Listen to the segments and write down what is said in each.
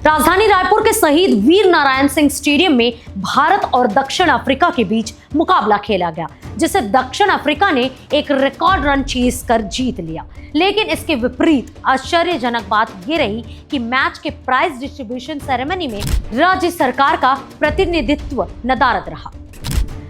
राजधानी रायपुर के शहीद वीर नारायण सिंह स्टेडियम में भारत और दक्षिण अफ्रीका के बीच मुकाबला खेला गया, जिसे दक्षिण अफ्रीका ने एक रिकॉर्ड रन चेस कर जीत लिया। लेकिन इसके विपरीत आश्चर्यजनक बात ये रही कि मैच के प्राइज डिस्ट्रीब्यूशन सेरेमनी में राज्य सरकार का प्रतिनिधित्व नदारद रहा।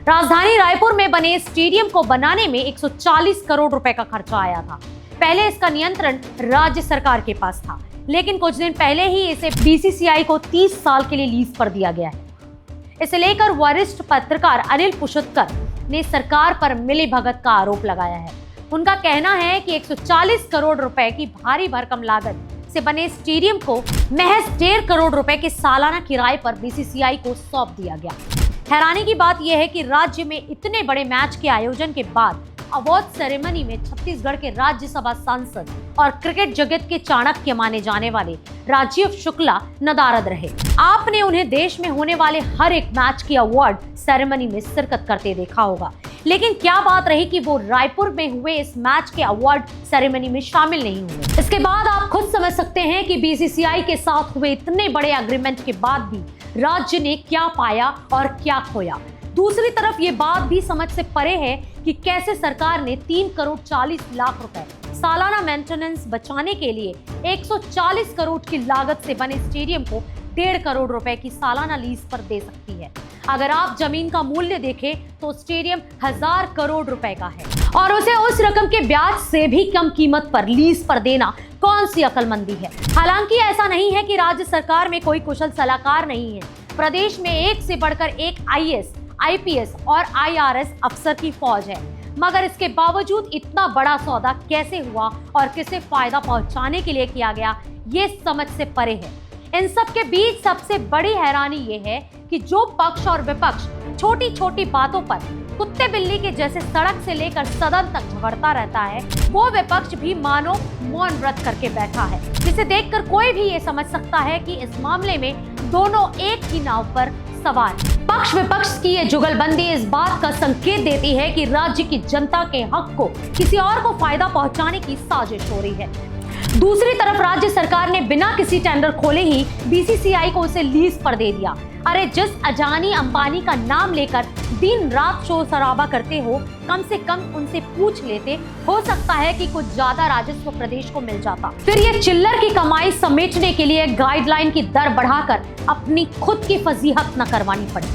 राजधानी रायपुर में बने स्टेडियम को बनाने में 140 करोड़ रुपए का खर्चा आया था। पहले इसका नियंत्रण राज्य सरकार के पास था, लेकिन कुछ दिन पहले ही इसे बीसीसीआई को 30 साल के लिए लीज पर दिया गया है। इसे लेकर वरिष्ठ पत्रकार अनिल पुष्कर ने सरकार पर मिलीभगत का आरोप लगाया है। उनका कहना है कि 140 करोड़ रुपए की भारी भरकम लागत से बने स्टेडियम को महज 1.5 करोड़ रुपए के सालाना किराए पर बीसीसीआई को सौंप दिया गया। हैरानी की बात यह है कि राज्य में इतने बड़े मैच के आयोजन के बाद अवार्ड सेरेमनी में छत्तीसगढ़ के राज्यसभा सांसद और क्रिकेट जगत के चाणक्य माने जाने वाले राजीव शुक्ला नदारद रहे। आपने उन्हें देश में होने वाले हर एक मैच की अवार्ड सेरेमनी में शिरकत करते देखा होगा, लेकिन क्या बात रही कि वो रायपुर में हुए इस मैच के अवार्ड सेरेमनी में शामिल नहीं हुए। इसके बाद आप खुद समझ सकते हैं कि बीसीसीआई के साथ हुए इतने बड़े एग्रीमेंट के बाद भी राज्य ने क्या पाया और क्या खोया। दूसरी तरफ ये बात भी समझ से परे है कि कैसे सरकार ने 3 करोड़ 40 लाख रुपए सालाना मेंटेनेंस बचाने के लिए 140 करोड़ की लागत से बने स्टेडियम को 1.5 करोड़ रुपए की सालाना लीज पर दे सकती है। अगर आप जमीन का मूल्य देखें तो स्टेडियम 1000 करोड़ रुपए का है और उसे उस रकम के ब्याज से भी कम कीमत पर लीज पर देना कौन सी अक्लमंदी है। हालांकि ऐसा नहीं है कि राज्य सरकार में कोई कुशल सलाहकार नहीं है। प्रदेश में एक से बढ़कर एक आईएएस, आईपीएस और आईआरएस अफसर की फौज है, मगर इसके बावजूद इतना बड़ा सौदा कैसे हुआ और किसे फायदा पहुंचाने के लिए किया गया, ये समझ से परे है। इन सब के बीच सबसे बड़ी हैरानी ये है कि जो पक्ष और विपक्ष छोटी छोटी बातों पर कुत्ते बिल्ली के जैसे सड़क से लेकर सदन तक झगड़ता रहता है, वो विपक्ष भी मानो मौन व्रत करके बैठा है, जिसे देखकर कोई भी ये समझ सकता है कि इस मामले में दोनों एक ही नाव पर सवार। पक्ष विपक्ष की ये जुगलबंदी इस बात का संकेत देती है कि राज्य की जनता के हक को किसी और को फायदा पहुंचाने की साजिश हो रही है। दूसरी तरफ राज्य सरकार ने बिना किसी टेंडर खोले ही बीसीसीआई को उसे लीज पर दे दिया। अरे जिस अडानी अंबानी का नाम लेकर दिन रात शोर शराबा करते हो, कम से कम उनसे पूछ लेते, हो सकता है कि कुछ ज्यादा राजस्व प्रदेश को मिल जाता। फिर ये चिल्लर की कमाई समेटने के लिए गाइडलाइन की दर बढ़ाकर अपनी खुद की फजीहत न करवानी पड़ी।